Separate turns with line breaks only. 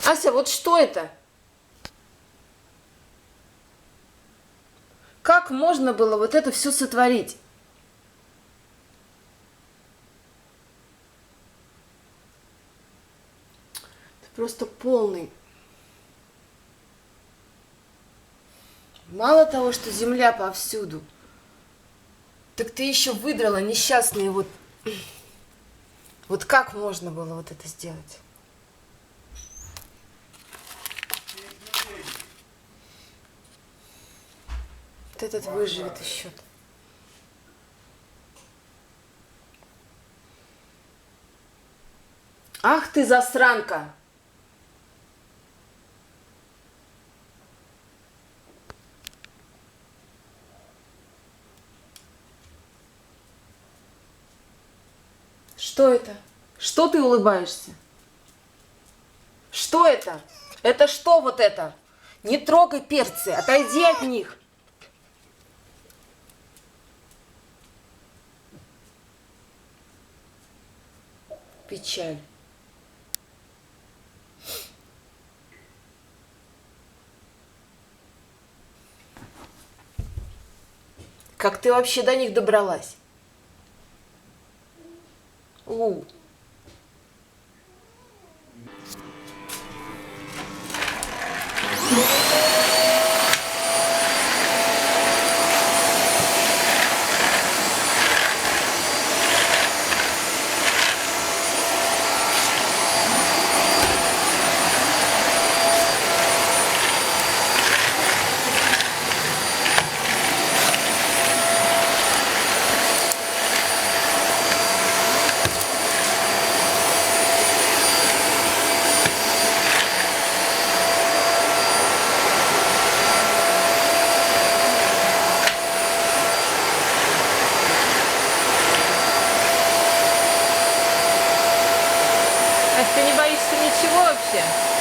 Ася, вот что это? Как можно было вот это все сотворить? Ты просто полный. Мало того, что земля повсюду, так ты еще выдрала несчастные вот... Вот как можно было вот это сделать? Вот этот выживет еще. Ах ты засранка! Что это? Что ты улыбаешься? Что это? Это что вот это? Не трогай перцы, отойди от них. Печаль. Как ты вообще до них добралась? Лу. Ась, ты не боишься ничего вообще?